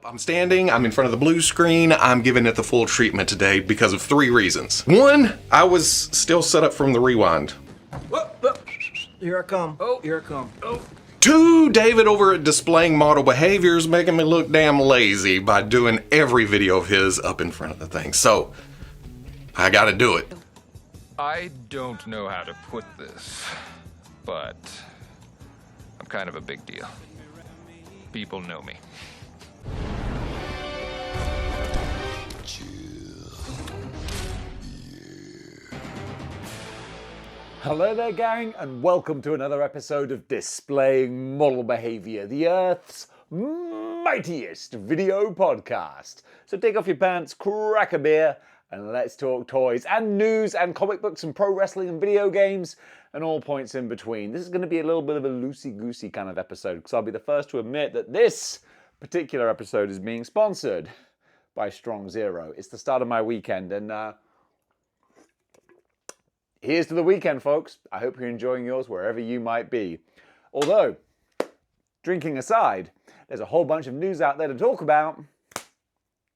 I'm standing, I'm in front of the blue screen, I'm giving it the full treatment today because of 3 reasons. 1, I was still set up from the rewind. Here I come. Oh, here I come. Oh. 2, David over at Displaying-Model-Behaviour is making me look damn lazy by doing every video of his up in front of the thing. So, I gotta do it. I don't know how to put this, but I'm kind of a big deal. People know me. Hello there, gang, and welcome to another episode of Displaying-Model-Behaviour, the Earth's mightiest video podcast. So take off your pants, crack a beer, and let's talk toys and news and comic books and pro wrestling and video games and all points in between. This is going to be a little bit of a loosey-goosey kind of episode because I'll be the first to admit that this particular episode is being sponsored by Strong Zero. It's the start of my weekend, and here's to the weekend, folks. I hope you're enjoying yours wherever you might be. Although, drinking aside, there's a whole bunch of news out there to talk about,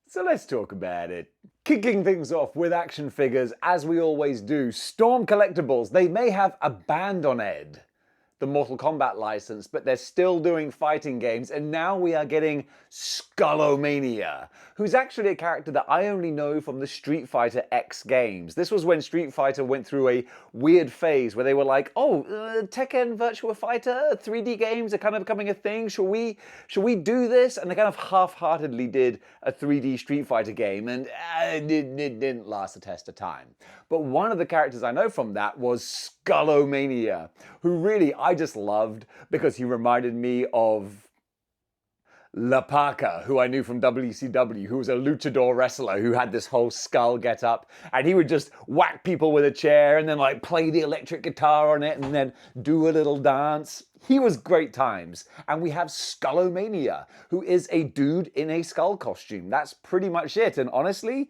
so let's talk about it. Kicking things off with action figures, as we always do, Storm Collectibles. They may have abandoned the Mortal Kombat license, but they're still doing fighting games, and now we are getting Skullomania, who's actually a character that I only know from the Street Fighter X games. This was when Street Fighter went through a weird phase where they were like, Tekken Virtua Fighter 3D games are kind of becoming a thing. Should we do this? And they kind of half-heartedly did a 3D Street Fighter game, and it didn't last the test of time. But one of the characters I know from that was Skullomania, who really I just loved because he reminded me of La Parka, who I knew from WCW, who was a luchador wrestler who had this whole skull get up, and he would just whack people with a chair and then like play the electric guitar on it and then do a little dance. He was great times. And we have Skullomania, who is a dude in a skull costume. That's pretty much it. And honestly,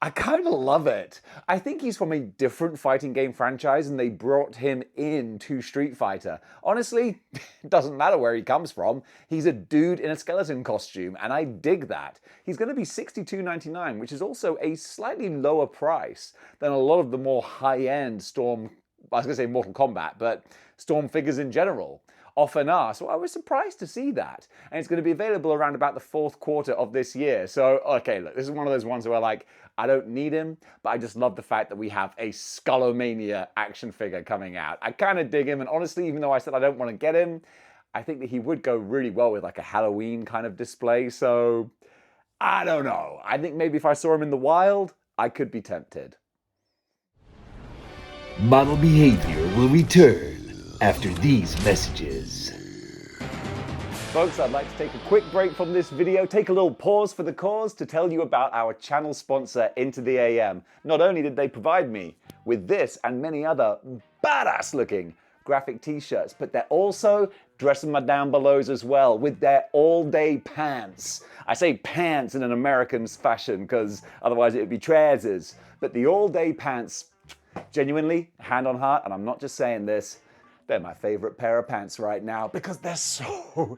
I kind of love it. I think he's from a different fighting game franchise and they brought him into Street Fighter. Honestly, it doesn't matter where he comes from. He's a dude in a skeleton costume and I dig that. He's going to be $62.99, which is also a slightly lower price than a lot of the more high-end Storm, I was going to say Mortal Kombat, but Storm figures in general often are. So I was surprised to see that. And it's going to be available around about the 4th quarter of this year. So, okay, look, this is one of those ones where like, I don't need him, but I just love the fact that we have a Skullomania action figure coming out. I kind of dig him, and honestly, even though I said I don't want to get him, I think that he would go really well with like a Halloween kind of display, so I don't know. I think maybe if I saw him in the wild, I could be tempted. Model Behavior will return after these messages. Folks, I'd like to take a quick break from this video, take a little pause for the cause to tell you about our channel sponsor, Into the AM. Not only did they provide me with this and many other badass looking graphic t-shirts, but they're also dressing my down belows as well with their all-day pants. I say pants in an American fashion because otherwise it would be trousers. But the all-day pants, genuinely, hand on heart, and I'm not just saying this, they're my favorite pair of pants right now because they're so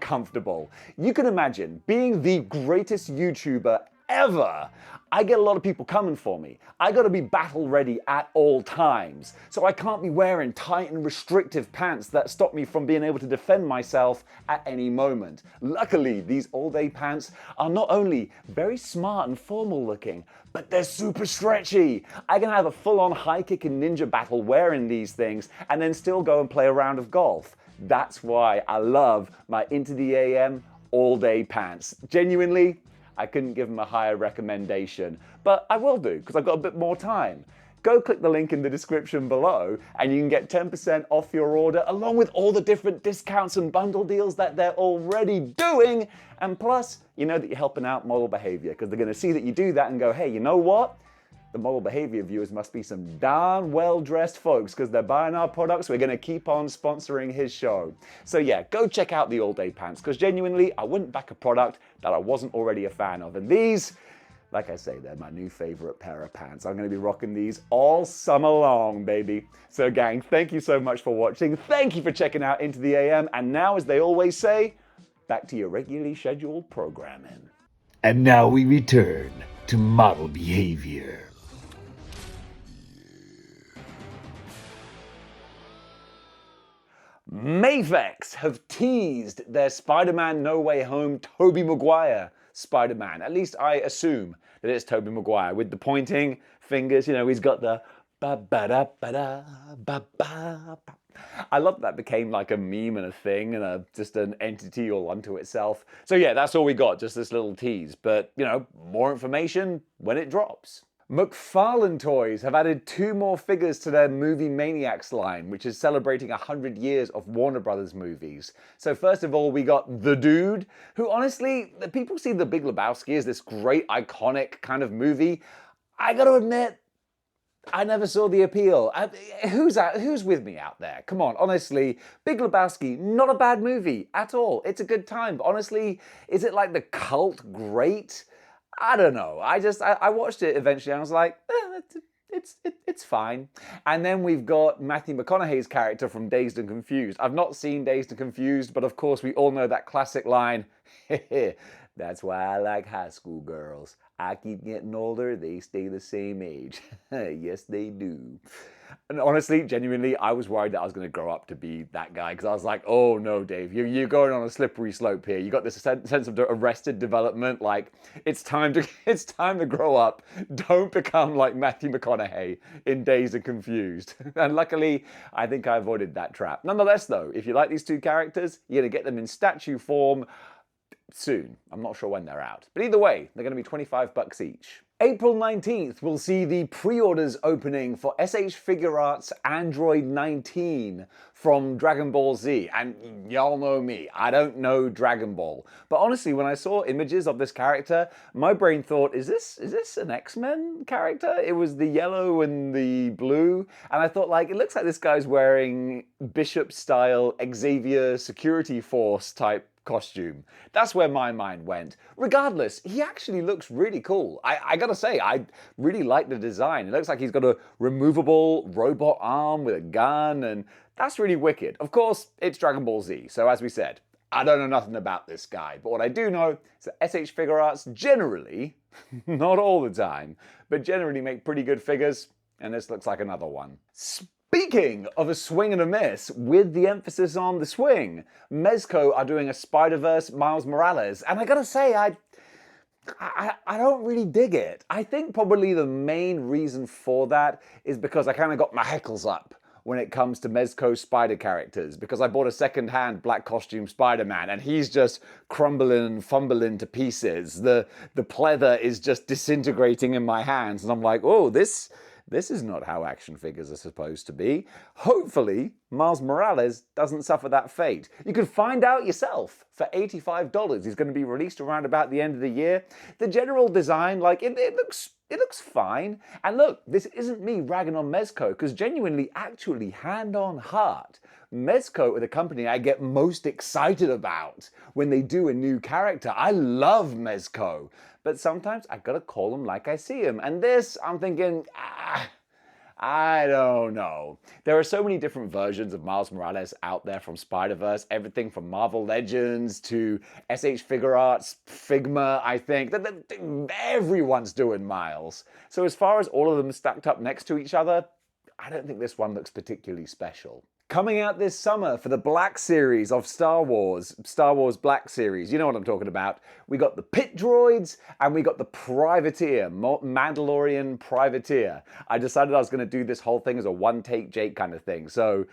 comfortable. You can imagine being the greatest YouTuber ever. I get a lot of people coming for me. I gotta be battle ready at all times. So I can't be wearing tight and restrictive pants that stop me from being able to defend myself at any moment. Luckily, these all-day pants are not only very smart and formal looking, but they're super stretchy. I can have a full-on high-kick and ninja battle wearing these things and then still go and play a round of golf. That's why I love my Into the AM all-day pants. Genuinely, I couldn't give them a higher recommendation, but I will do because I've got a bit more time. Go click the link in the description below and you can get 10% off your order along with all the different discounts and bundle deals that they're already doing. And plus, you know that you're helping out Model Behavior because they're going to see that you do that and go, hey, you know what? The Model Behavior viewers must be some darn well-dressed folks because they're buying our products. We're going to keep on sponsoring his show. So yeah, go check out the all-day pants because genuinely, I wouldn't back a product that I wasn't already a fan of. And these, like I say, they're my new favorite pair of pants. I'm going to be rocking these all summer long, baby. So gang, thank you so much for watching. Thank you for checking out Into the AM. And now, as they always say, back to your regularly scheduled programming. And now we return to model behavior. Mafex have teased their Spider-Man No Way Home Tobey Maguire Spider-Man. At least I assume that it's Tobey Maguire with the pointing fingers. You know, he's got the ba-ba-da-ba-da, ba-ba-ba. I love that became like a meme and a thing and just an entity all unto itself. So yeah, that's all we got, just this little tease. But, you know, more information when it drops. McFarlane Toys have added 2 more figures to their movie Maniacs line, which is celebrating 100 years of Warner Brothers movies. So first of all, we got The Dude, who honestly, people see The Big Lebowski as this great, iconic kind of movie. I gotta admit, I never saw the appeal. Who's with me out there? Come on, honestly, Big Lebowski, not a bad movie at all. It's a good time, but honestly, is it like the cult great? I don't know. I watched it eventually and I was like, it's fine. And then we've got Matthew McConaughey's character from Dazed and Confused. I've not seen Dazed and Confused, but of course we all know that classic line, that's why I like high school girls. I keep getting older, they stay the same age. Yes, they do. And honestly, genuinely, I was worried that I was going to grow up to be that guy because I was like, oh no, Dave, you're going on a slippery slope here. You got this sense of arrested development, like it's time to grow up. Don't become like Matthew McConaughey in Dazed and Confused. And luckily, I think I avoided that trap. Nonetheless, though, if you like these 2 characters, you're going to get them in statue form soon. I'm not sure when they're out. But either way, they're going to be $25 each. April 19th will see the pre-orders opening for SH Figuarts Android 19 from Dragon Ball Z. And y'all know me, I don't know Dragon Ball. But honestly, when I saw images of this character, my brain thought, is this an X-Men character? It was the yellow and the blue. And I thought, like, it looks like this guy's wearing Bishop-style Xavier Security Force type costume. That's where my mind went. Regardless, he actually looks really cool. I gotta say, I really like the design. It looks like he's got a removable robot arm with a gun, and that's really wicked. Of course, it's Dragon Ball Z, so as we said, I don't know nothing about this guy, but what I do know is that SH Figuarts generally, not all the time, but generally make pretty good figures, and this looks like another one. Speaking of a swing and a miss, with the emphasis on the swing, Mezco are doing a Spider-Verse Miles Morales, and I gotta say, I don't really dig it. I think probably the main reason for that is because I kind of got my heckles up when it comes to Mezco Spider characters, because I bought a second-hand black costume Spider-Man, and he's just crumbling and fumbling to pieces. The pleather is just disintegrating in my hands, and I'm like, oh, this is not how action figures are supposed to be. Hopefully, Miles Morales doesn't suffer that fate. You can find out yourself for $85. He's going to be released around about the end of the year. The general design, like, it looks fine. And look, this isn't me ragging on Mezco, because genuinely, actually, hand on heart, Mezco are the company I get most excited about when they do a new character. I love Mezco. But sometimes I gotta call them like I see them. And this, I'm thinking, I don't know. There are so many different versions of Miles Morales out there from Spider-Verse. Everything from Marvel Legends to SH Figuarts, Figma, I think. Everyone's doing Miles. So as far as all of them stacked up next to each other, I don't think this one looks particularly special. Coming out this summer for the Black Series of Star Wars Black Series, you know what I'm talking about. We got the Pit Droids and we got the Privateer, Mandalorian Privateer. I decided I was going to do this whole thing as a one-take Jake kind of thing. So,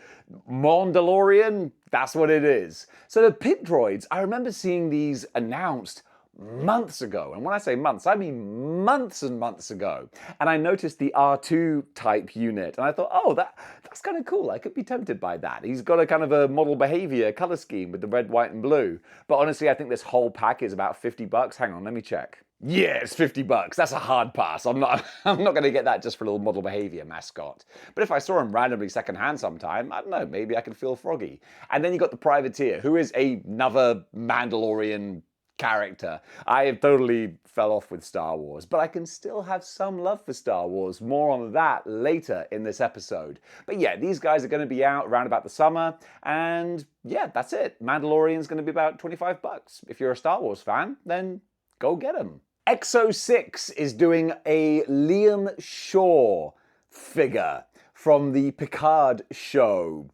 Mandalorian, that's what it is. So the Pit Droids, I remember seeing these announced months ago. And when I say months, I mean months and months ago. And I noticed the R2 type unit. And I thought, oh, that's kind of cool. I could be tempted by that. He's got a kind of a model behavior color scheme with the red, white, and blue. But honestly, I think this whole pack is about $50. Hang on, let me check. Yeah, it's $50. That's a hard pass. I'm not going to get that just for a little model behavior mascot. But if I saw him randomly secondhand sometime, I don't know, maybe I could feel froggy. And then you got the Privateer, who is another Mandalorian character. I have totally fell off with Star Wars, but I can still have some love for Star Wars. More on that later in this episode. But yeah, these guys are going to be out around about the summer, and yeah, that's it. Mandalorian's going to be about $25. If you're a Star Wars fan, then go get them. Exo6 is doing a Liam Shaw figure from the Picard show.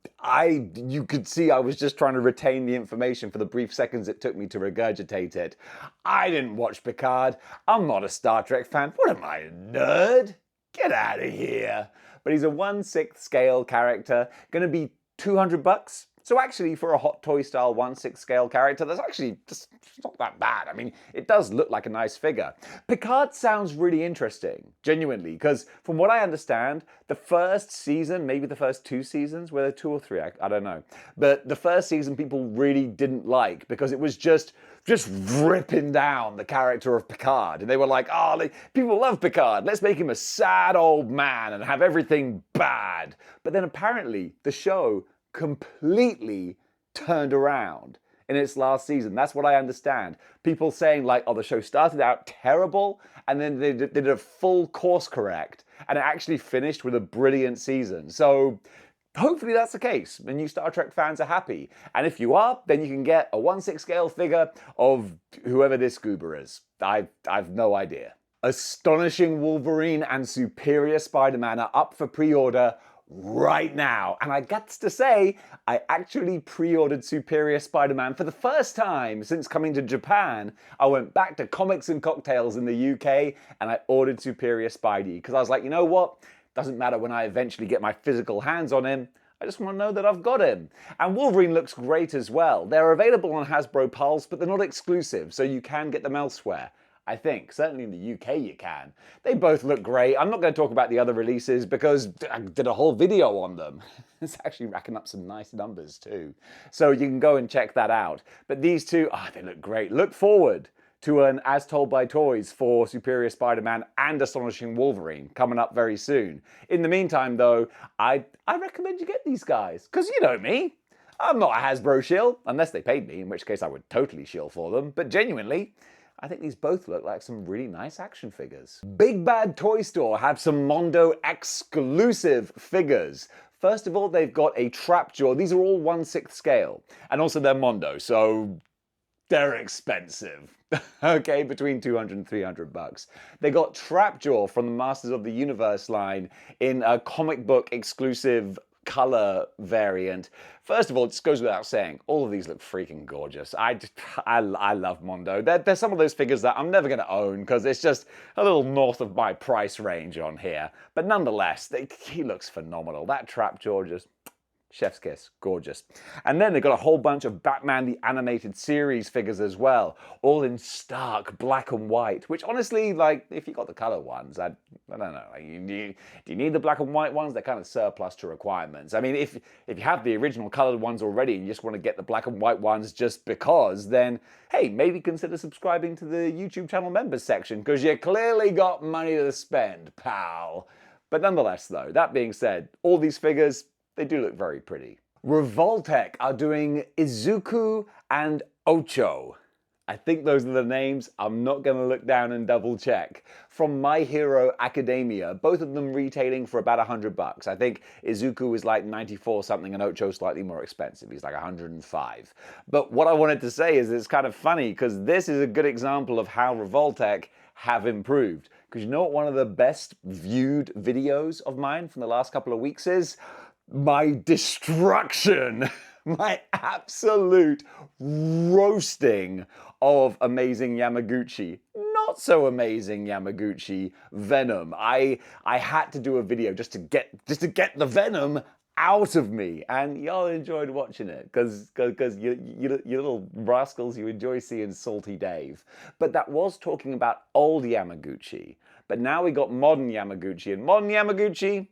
You could see I was just trying to retain the information for the brief seconds it took me to regurgitate it. I didn't watch Picard. I'm not a Star Trek fan. What am I, a nerd? Get out of here. But he's a 1/6 scale character, gonna be $200. So actually, for a Hot Toy style 1/6 scale character, that's actually just not that bad. I mean, it does look like a nice figure. Picard sounds really interesting, genuinely, because from what I understand, the first season, maybe the first 2 seasons, were there 2 or 3, I don't know. But the first season people really didn't like because it was just ripping down the character of Picard. And they were like, oh, people love Picard. Let's make him a sad old man and have everything bad. But then apparently the show completely turned around in its last season. That's what I understand. People saying like, oh, the show started out terrible and then they did a full course correct and it actually finished with a brilliant season. So hopefully that's the case and you Star Trek fans are happy. And if you are, then you can get a 1/6 scale figure of whoever this goober is. I've no idea. Astonishing Wolverine and Superior Spider-Man are up for pre-order right now. And I got to say, I actually pre-ordered Superior Spider-Man for the first time since coming to Japan. I went back to Comics and Cocktails in the UK and I ordered Superior Spidey because I was like, you know what? Doesn't matter when I eventually get my physical hands on him. I just want to know that I've got him. And Wolverine looks great as well. They're available on Hasbro Pulse, but they're not exclusive, so you can get them elsewhere. I think. Certainly in the UK you can. They both look great. I'm not going to talk about the other releases because I did a whole video on them. It's actually racking up some nice numbers too. So you can go and check that out. But these two, they look great. Look forward to an As Told by Toys for Superior Spider-Man and Astonishing Wolverine coming up very soon. In the meantime though, I recommend you get these guys. Because you know me. I'm not a Hasbro shill, unless they paid me, in which case I would totally shill for them. But genuinely, I think these both look like some really nice action figures. Big Bad Toy Store have some Mondo exclusive figures. First of all, they've got a Trap Jaw. These are all 1/6 scale. And also they're Mondo, so they're expensive. Okay, between $200 and $300. They got Trap Jaw from the Masters of the Universe line in a comic book exclusive color variant. First of all, it just goes without saying, all of these look freaking gorgeous. I love Mondo. They're some of those figures that I'm never going to own because it's just a little north of my price range on here. But nonetheless, he looks phenomenal. That Trap Jaw just chef's kiss, gorgeous. And then they've got a whole bunch of Batman the Animated Series figures as well, all in stark black and white, which honestly, like, if you got the color ones, I don't know, do you need the black and white ones? They're kind of surplus to requirements. I mean, if you have the original colored ones already and you just want to get the black and white ones just because, then hey, maybe consider subscribing to the YouTube channel members section because you clearly got money to spend, pal. But nonetheless though, that being said, all these figures, they do look very pretty. Revoltech are doing Izuku and Ocho. I think those are the names. I'm not going to look down and double check. From My Hero Academia, both of them retailing for about $100. I think Izuku is like 94 something and Ocho slightly more expensive. He's like 105. But what I wanted to say is it's kind of funny because this is a good example of how Revoltech have improved. Because you know what one of the best viewed videos of mine from the last couple of weeks is? My destruction, my absolute roasting of amazing Yamaguchi. Not so amazing Yamaguchi Venom. I had to do a video just to get the Venom out of me, and y'all enjoyed watching it because you little rascals, you enjoy seeing Salty Dave. But that was talking about old Yamaguchi. But now we got modern Yamaguchi, and modern Yamaguchi,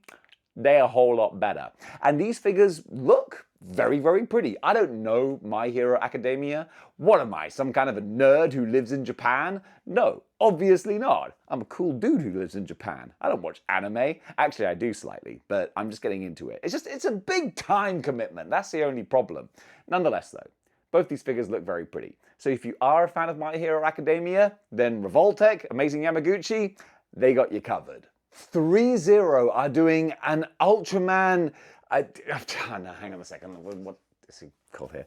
they're a whole lot better. And these figures look very, very pretty. I don't know My Hero Academia. What am I, some kind of a nerd who lives in Japan? No, obviously not. I'm a cool dude who lives in Japan. I don't watch anime. Actually, I do slightly, but I'm just getting into it. It's a big time commitment. That's the only problem. Nonetheless, though, both these figures look very pretty. So if you are a fan of My Hero Academia, then Revoltech, Amazing Yamaguchi, they got you covered. 3-0 are doing an Ultraman... no, hang on a second. What is he called here?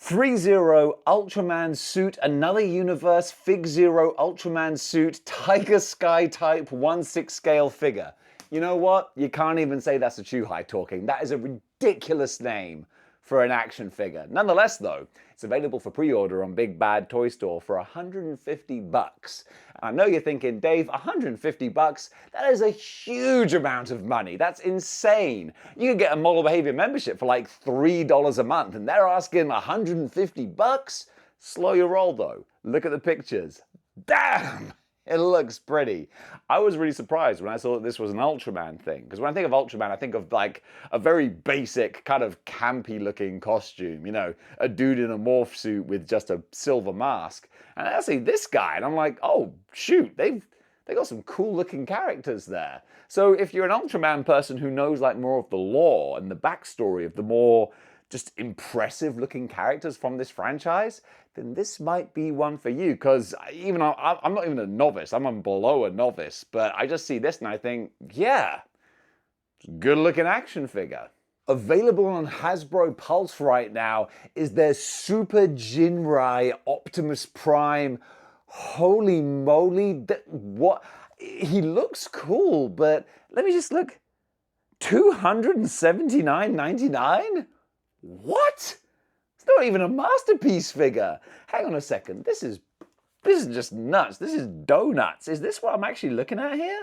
3-0 Ultraman suit, another universe, Fig Zero Ultraman suit, Tiger Sky type 1/6 scale figure. You know what? You can't even say that's a Chuhai talking. That is a ridiculous name for an action figure. Nonetheless though, it's available for pre-order on Big Bad Toy Store for $150. I know you're thinking, Dave, $150? That is a huge amount of money. That's insane. You could get a Model Behavior membership for like $3 a month, and they're asking $150? Slow your roll though. Look at the pictures. Damn! It looks pretty. I was really surprised when I saw that this was an Ultraman thing, because when I think of Ultraman, I think of like a very basic, kind of campy looking costume, you know, a dude in a morph suit with just a silver mask. And I see this guy, and I'm like, oh shoot, they got some cool looking characters there. So if you're an Ultraman person who knows like more of the lore and the backstory of the more just impressive looking characters from this franchise, then this might be one for you, because even I'm not even a novice, I'm below a novice, but I just see this and I think, yeah, good looking action figure. Available on Hasbro Pulse right now is their Super Jinrai Optimus Prime. Holy moly, what? He looks cool, but let me just look. $279.99? What? It's not even a masterpiece figure. Hang on a second. This is just nuts. This is donuts. Is this what I'm actually looking at here?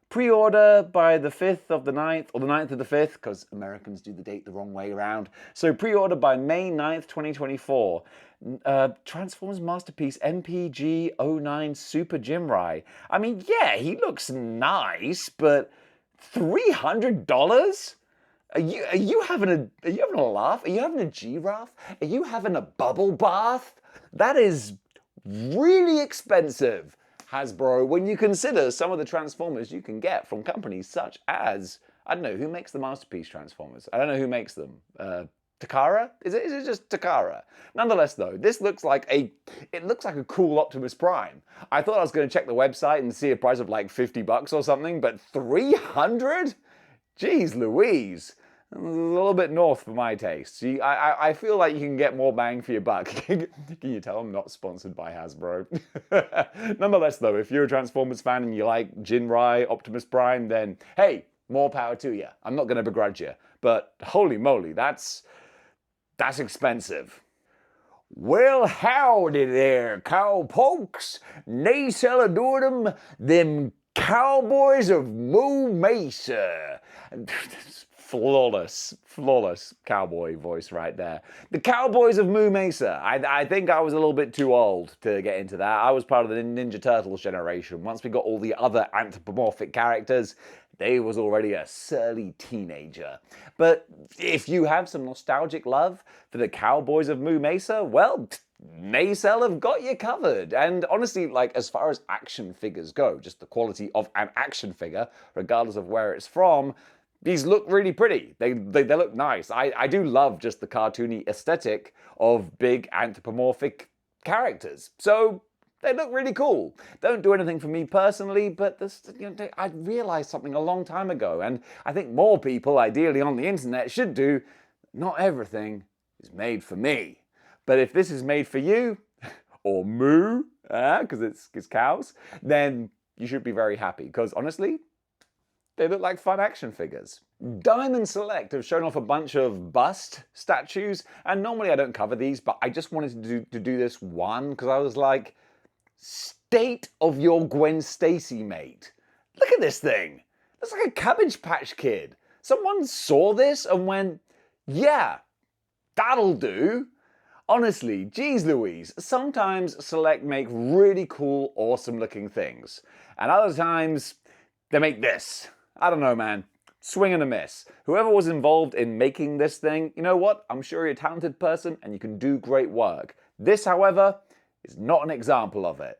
Pre-order by the 5th of the 9th, or the 9th of the 5th, because Americans do the date the wrong way around. So pre-order by May 9th, 2024. Transformers Masterpiece MPG-09 Super Jinrai. I mean, yeah, he looks nice, but $300? Are you having a laugh? Are you having a giraffe? Are you having a bubble bath? That is really expensive, Hasbro, when you consider some of the Transformers you can get from companies such as, I don't know, who makes the Masterpiece Transformers? I don't know who makes them. Takara? Is it just Takara? Nonetheless though, this looks like a cool Optimus Prime. I thought I was going to check the website and see a price of like $50 or something, but 300? Jeez Louise. A little bit north for my taste. See, I feel like you can get more bang for your buck. Can you tell I'm not sponsored by Hasbro? Nonetheless though, if you're a Transformers fan and you like Jinrai, Optimus Prime, then hey, more power to you. I'm not going to begrudge you. But holy moly, that's expensive. Well, howdy there, Cowpokes. Naysella doing them Cowboys of Moo Mesa. Flawless cowboy voice right there. The Cowboys of Moo Mesa. I think I was a little bit too old to get into that. I was part of the Ninja Turtles generation. Once we got all the other anthropomorphic characters, they was already a surly teenager. But if you have some nostalgic love for the Cowboys of Moo Mesa, well, Naysell have got you covered. And honestly, like, as far as action figures go, just the quality of an action figure, regardless of where it's from, these look really pretty. They look nice. I do love just the cartoony aesthetic of big anthropomorphic characters. So they look really cool. Don't do anything for me personally, but this, I realized something a long time ago, and I think more people, ideally on the internet, should do. Not everything is made for me. But if this is made for you, or moo, because it's cows, then you should be very happy, because honestly, they look like fun action figures. Diamond Select have shown off a bunch of bust statues, and normally I don't cover these, but I just wanted to do this one, because I was like, state of your Gwen Stacy, mate. Look at this thing. Looks like a Cabbage Patch Kid. Someone saw this and went, yeah, that'll do. Honestly, geez Louise, sometimes Select make really cool, awesome looking things. And other times, they make this. I don't know, man. Swing and a miss. Whoever was involved in making this thing, you know what? I'm sure you're a talented person and you can do great work. This, however, is not an example of it.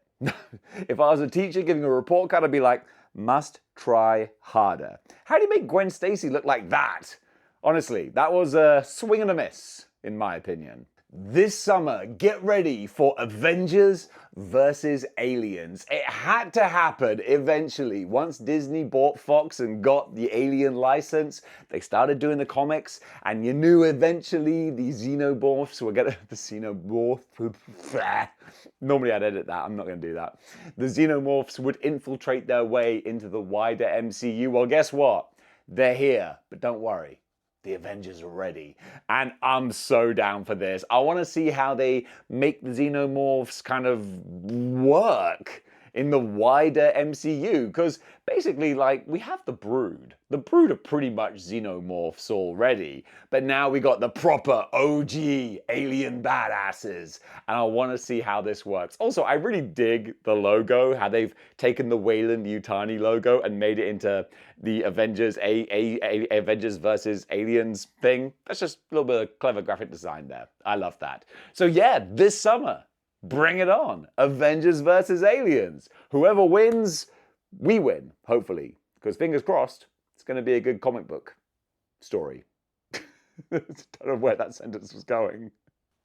If I was a teacher giving a report card, I'd be like, must try harder. How do you make Gwen Stacy look like that? Honestly, that was a swing and a miss, in my opinion. This summer, get ready for Avengers versus Aliens. It had to happen eventually. Once Disney bought Fox and got the Alien license, they started doing the comics, and you knew eventually the Xenomorphs were gonna... The Xenomorph... Normally I'd edit that, I'm not gonna do that. The Xenomorphs would infiltrate their way into the wider MCU. Well, guess what? They're here, but don't worry. The Avengers are ready, and I'm so down for this. I want to see how they make the Xenomorphs kind of work in the wider MCU, because basically, like, we have the Brood. The Brood are pretty much Xenomorphs already, but now we got the proper OG alien badasses, and I want to see how this works. Also, I really dig the logo, how they've taken the Weyland-Yutani logo and made it into the Avengers, Avengers versus Aliens thing. That's just a little bit of clever graphic design there. I love that. So yeah, this summer, bring it on. Avengers versus Aliens. Whoever wins, we win, hopefully. Because fingers crossed, it's going to be a good comic book story. I don't know where that sentence was going.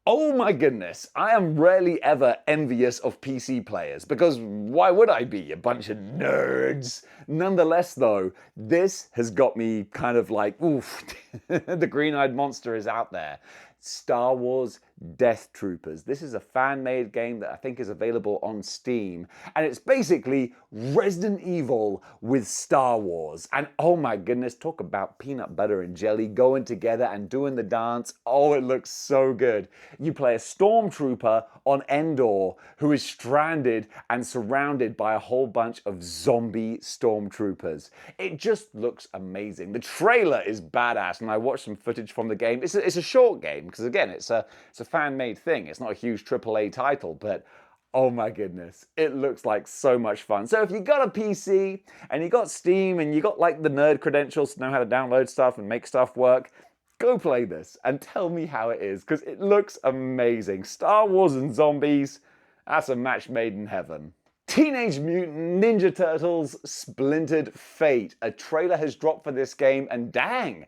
Oh my goodness, I am rarely ever envious of PC players, because why would I be, you bunch of nerds? Nonetheless though, this has got me kind of like, oof, the green-eyed monster is out there. Star Wars Death Troopers. This is a fan-made game that I think is available on Steam, and it's basically Resident Evil with Star Wars. And oh my goodness, talk about peanut butter and jelly going together and doing the dance. Oh, it looks so good. You play a stormtrooper on Endor who is stranded and surrounded by a whole bunch of zombie stormtroopers. It just looks amazing. The trailer is badass, and I watched some footage from the game. It's a short game, because again, it's a fan-made thing. It's not a huge AAA title, but oh my goodness, it looks like so much fun. So if you got a PC and you got Steam and you got like the nerd credentials to know how to download stuff and make stuff work, go play this and tell me how it is, because it looks amazing. Star Wars and zombies, that's a match made in heaven. Teenage Mutant Ninja Turtles Splintered Fate. A trailer has dropped for this game, and dang,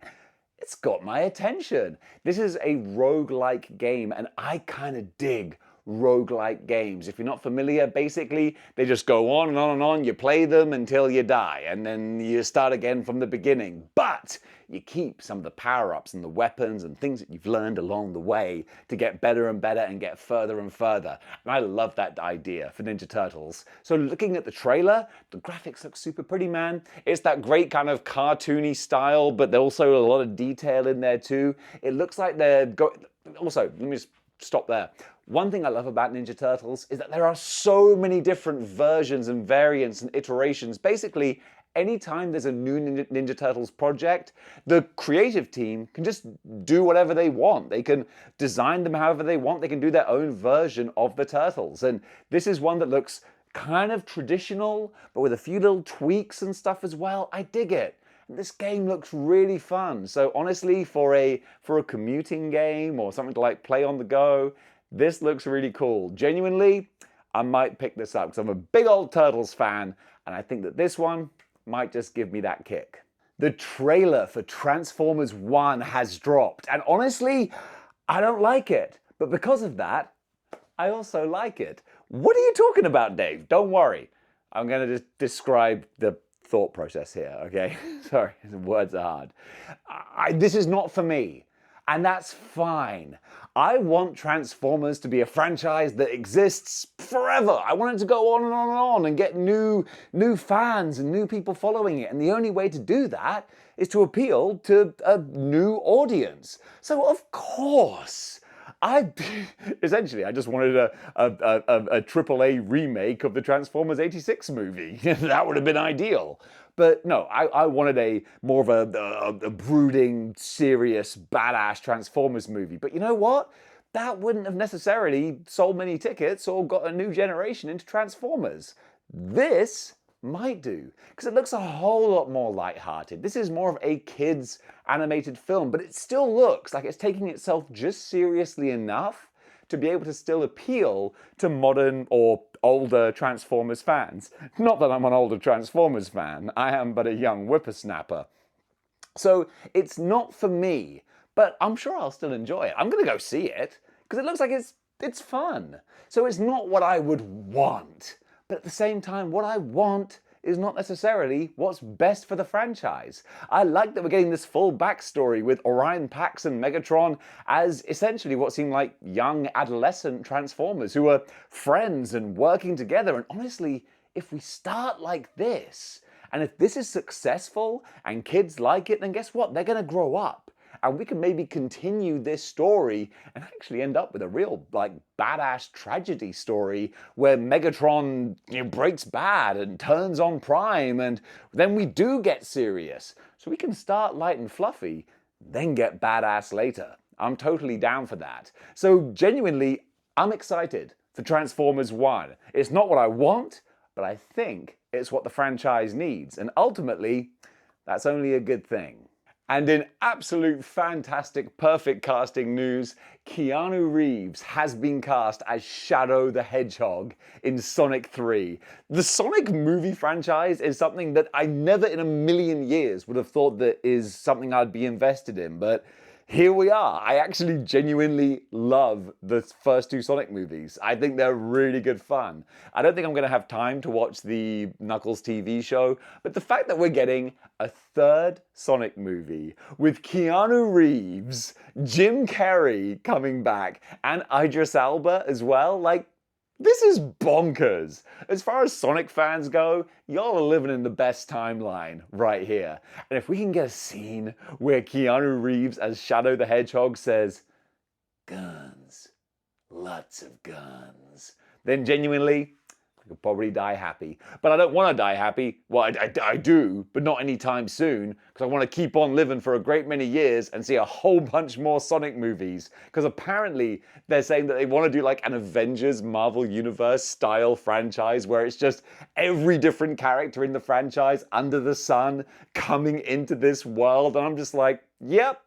it's got my attention. This is a roguelike game, and I kind of dig roguelike games. If you're not familiar, basically, they just go on and on and on. You play them until you die, and then you start again from the beginning. But you keep some of the power-ups and the weapons and things that you've learned along the way to get better and better and get further and further. And I love that idea for Ninja Turtles. So looking at the trailer, the graphics look super pretty, man. It's that great kind of cartoony style, but there's also a lot of detail in there too. It looks like they're going... Also, let me just stop there. One thing I love about Ninja Turtles is that there are so many different versions and variants and iterations. Basically, anytime there's a new Ninja Turtles project, the creative team can just do whatever they want. They can design them however they want. They can do their own version of the Turtles. And this is one that looks kind of traditional, but with a few little tweaks and stuff as well. I dig it. This game looks really fun. So honestly, for a commuting game or something to like play on the go, this looks really cool. Genuinely, I might pick this up because I'm a big old Turtles fan, and I think that this one might just give me that kick. The trailer for Transformers 1 has dropped, and honestly, I don't like it. But because of that, I also like it. What are you talking about, Dave? Don't worry. I'm going to just describe the thought process here, okay? Sorry, the words are hard. This is not for me, and that's fine. I want Transformers to be a franchise that exists forever. I want it to go on and on and on and get new fans and new people following it. And the only way to do that is to appeal to a new audience. So of course, I just wanted a AAA remake of the Transformers '86 movie. That would have been ideal. But no, I wanted more of a brooding, serious, badass Transformers movie. But you know what? That wouldn't have necessarily sold many tickets or got a new generation into Transformers. This might do, because it looks a whole lot more lighthearted. This is more of a kids' animated film, but it still looks like it's taking itself just seriously enough to be able to still appeal to modern or older Transformers fans. Not that I'm an older Transformers fan, I am but a young whippersnapper. So it's not for me, but I'm sure I'll still enjoy it. I'm gonna go see it, because it looks like it's fun. So it's not what I would want, but at the same time, what I want is not necessarily what's best for the franchise. I like that we're getting this full backstory with Orion Pax and Megatron as essentially what seem like young adolescent Transformers who are friends and working together. And honestly, if we start like this, and if this is successful and kids like it, then guess what? They're gonna grow up. And we can maybe continue this story and actually end up with a real, like, badass tragedy story where Megatron, breaks bad and turns on Prime, and then we do get serious. So we can start light and fluffy, then get badass later. I'm totally down for that. So genuinely, I'm excited for Transformers 1. It's not what I want, but I think it's what the franchise needs. And ultimately, that's only a good thing. And in absolute fantastic, perfect casting news, Keanu Reeves has been cast as Shadow the Hedgehog in Sonic 3. The Sonic movie franchise is something that I never in a million years would have thought that is something I'd be invested in, but here we are. I actually genuinely love the first two Sonic movies. I think they're really good fun. I don't think I'm going to have time to watch the Knuckles TV show, but the fact that we're getting a third Sonic movie with Keanu Reeves, Jim Carrey coming back, and Idris Elba as well, like, this is bonkers. As far as Sonic fans go, y'all are living in the best timeline right here. And if we can get a scene where Keanu Reeves as Shadow the Hedgehog says, "Guns, lots of guns," then genuinely, I could probably die happy. But I don't want to die happy. Well, I do, but not anytime soon, because I want to keep on living for a great many years and see a whole bunch more Sonic movies. Because apparently they're saying that they want to do like an Avengers Marvel Universe style franchise where it's just every different character in the franchise under the sun coming into this world. And I'm just like, yep,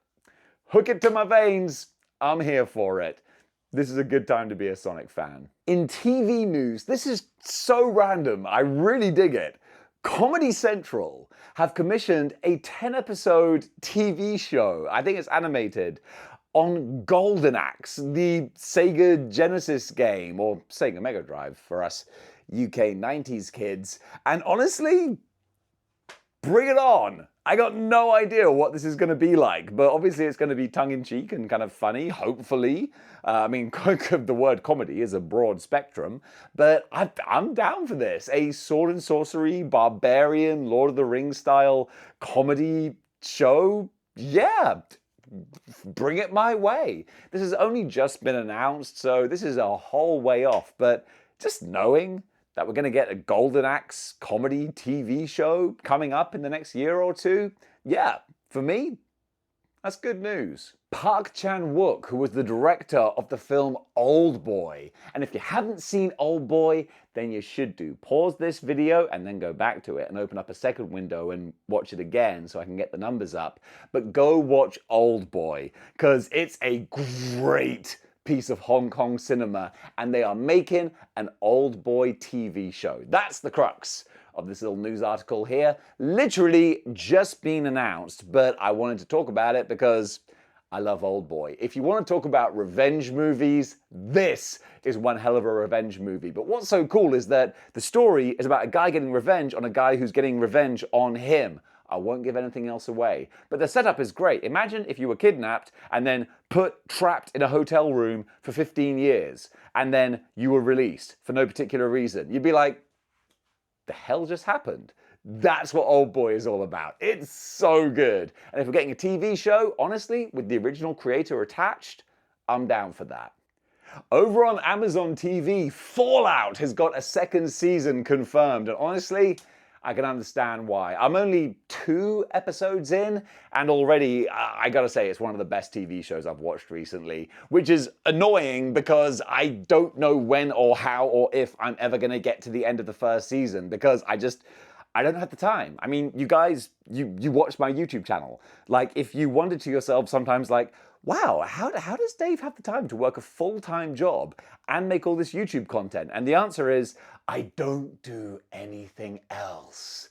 hook it to my veins. I'm here for it. This is a good time to be a Sonic fan. In TV news, this is so random, I really dig it. Comedy Central have commissioned a 10-episode TV show, I think it's animated, on Golden Axe, the Sega Genesis game, or Sega Mega Drive for us UK 90s kids. And honestly, bring it on! I got no idea what this is going to be like, but obviously it's going to be tongue-in-cheek and kind of funny, hopefully. I mean, the word comedy is a broad spectrum, but I'm down for this. A sword and sorcery, barbarian, Lord of the Rings style comedy show? Yeah, bring it my way. This has only just been announced, so this is a whole way off, but just knowing that we're going to get a Golden Axe comedy TV show coming up in the next year or two, yeah, for me, that's good news. Park Chan-wook, who was the director of the film Oldboy, and if you haven't seen Oldboy, then you should do. Pause this video and then go back to it and open up a second window and watch it again so I can get the numbers up. But go watch Oldboy, because it's a great piece of Hong Kong cinema, and they are making an Oldboy TV show. That's the crux of this little news article here. Literally just been announced, but I wanted to talk about it because I love Oldboy. If you want to talk about revenge movies, this is one hell of a revenge movie. But what's so cool is that the story is about a guy getting revenge on a guy who's getting revenge on him. I won't give anything else away. But the setup is great. Imagine if you were kidnapped and then trapped in a hotel room for 15 years, and then you were released for no particular reason. You'd be like, the hell just happened? That's what Oldboy is all about. It's so good. And if we're getting a TV show, honestly, with the original creator attached, I'm down for that. Over on Amazon TV, Fallout has got a second season confirmed. And honestly, I can understand why. I'm only 2 episodes in, and already, I gotta say, it's one of the best TV shows I've watched recently, which is annoying because I don't know when or how or if I'm ever gonna get to the end of the first season, because I don't have the time. I mean, you guys, you watch my YouTube channel. Like, if you wonder to yourself sometimes, like, wow, how does Dave have the time to work a full-time job and make all this YouTube content? And the answer is, I don't do anything else.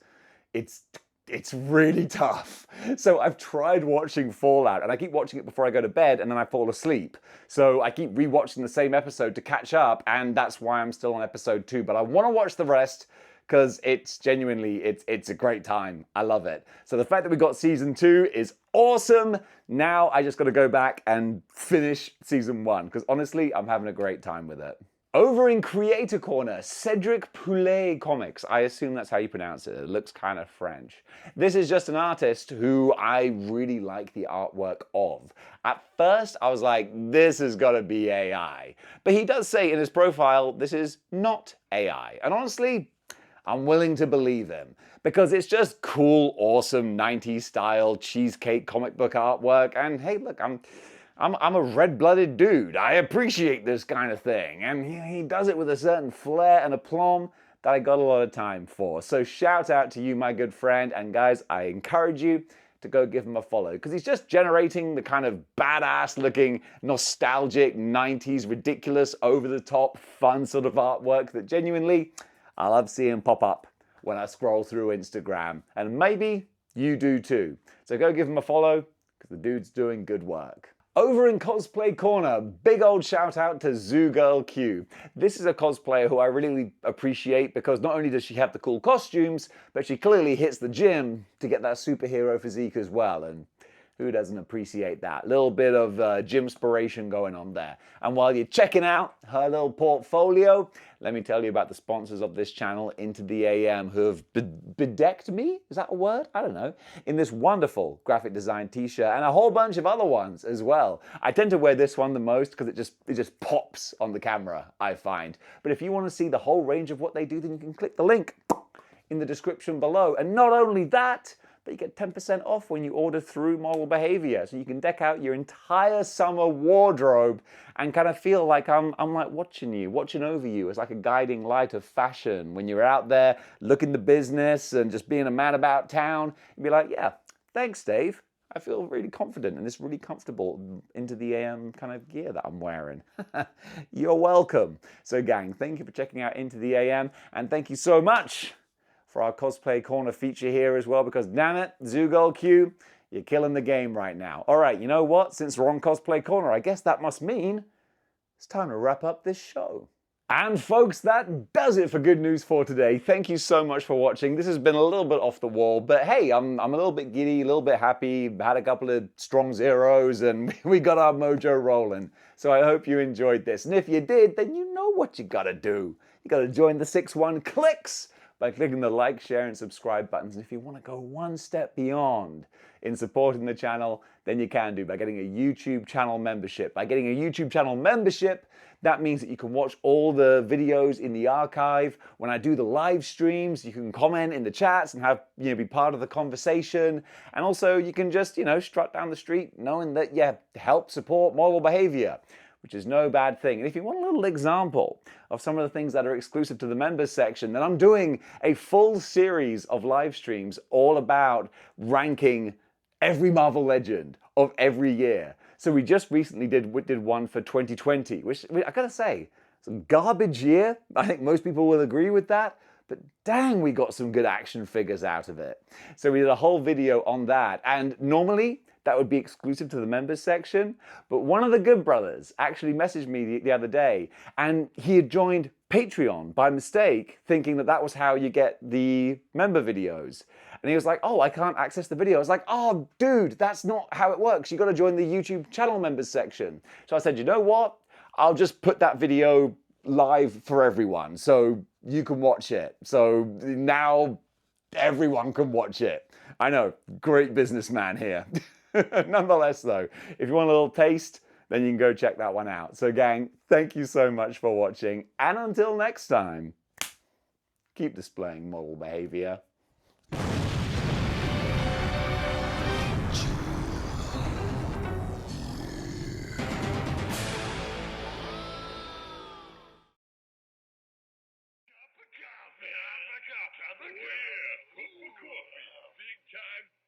It's it's really tough. So I've tried watching Fallout, and I keep watching it before I go to bed, and then I fall asleep. So I keep rewatching the same episode to catch up, and that's why I'm still on episode 2. But I want to watch the rest, because it's genuinely, it's a great time. I love it. So the fact that we got season 2 is awesome. Now I just got to go back and finish season 1, because honestly, I'm having a great time with it. Over in Creator Corner, Cedric Poulet Comics. I assume that's how you pronounce it. It looks kind of French. This is just an artist who I really like the artwork of. At first, I was like, this has got to be AI. But he does say in his profile, this is not AI. And honestly, I'm willing to believe him, because it's just cool, awesome 90s style cheesecake comic book artwork. And hey, look, I'm a red-blooded dude. I appreciate this kind of thing. And he does it with a certain flair and aplomb that I got a lot of time for. So shout out to you, my good friend. And guys, I encourage you to go give him a follow, because he's just generating the kind of badass-looking, nostalgic, 90s, ridiculous, over-the-top, fun sort of artwork that genuinely I love seeing pop up when I scroll through Instagram. And maybe you do too. So go give him a follow, because the dude's doing good work. Over in Cosplay Corner, big old shout out to Zoo Girl Q. This is a cosplayer who I really appreciate, because not only does she have the cool costumes, but she clearly hits the gym to get that superhero physique as well. And who doesn't appreciate that? Little bit of gym-spiration going on there. And while you're checking out her little portfolio, let me tell you about the sponsors of this channel, Into the AM, who have bedecked me, is that a word? I don't know, in this wonderful graphic design t-shirt, and a whole bunch of other ones as well. I tend to wear this one the most because it just pops on the camera, I find. But if you want to see the whole range of what they do, then you can click the link in the description below. And not only that, but you get 10% off when you order through Model Behaviour. So you can deck out your entire summer wardrobe and kind of feel like I'm like watching over you as like a guiding light of fashion. When you're out there looking the business and just being a man about town, you'd be like, yeah, thanks, Dave. I feel really confident in this really comfortable Into the AM kind of gear that I'm wearing. You're welcome. So gang, thank you for checking out Into the AM, and thank you so much for our Cosplay Corner feature here as well, because damn it, Zoogle Q, you're killing the game right now. All right, you know what? Since we're on Cosplay Corner, I guess that must mean it's time to wrap up this show. And folks, that does it for Good News for today. Thank you so much for watching. This has been a little bit off the wall, but hey, I'm a little bit giddy, a little bit happy, had a couple of strong zeros, and we got our mojo rolling. So I hope you enjoyed this. And if you did, then you know what you gotta do. You gotta join the 6-1 clicks by clicking the like, share, and subscribe buttons. And if you want to go one step beyond in supporting the channel, then you can do by getting a YouTube channel membership. By getting a YouTube channel membership, that means that you can watch all the videos in the archive. When I do the live streams, you can comment in the chats and have, be part of the conversation. And also you can just, strut down the street knowing that you help support Model Behaviour, which is no bad thing. And if you want a little example of some of the things that are exclusive to the members section, then I'm doing a full series of live streams all about ranking every Marvel Legend of every year. So we just recently did one for 2020, which I gotta say, it's a garbage year. I think most people will agree with that. But dang, we got some good action figures out of it. So we did a whole video on that. And normally, that would be exclusive to the members section. But one of the good brothers actually messaged me the other day, and he had joined Patreon by mistake, thinking that that was how you get the member videos. And he was like, oh, I can't access the video. I was like, oh, dude, that's not how it works. You got to join the YouTube channel members section. So I said, you know what? I'll just put that video live for everyone so you can watch it. So now everyone can watch it. I know, great businessman here. Nonetheless, though, if you want a little taste, then you can go check that one out. So, gang, thank you so much for watching. And until next time, keep displaying model behavior. Coffee, big time.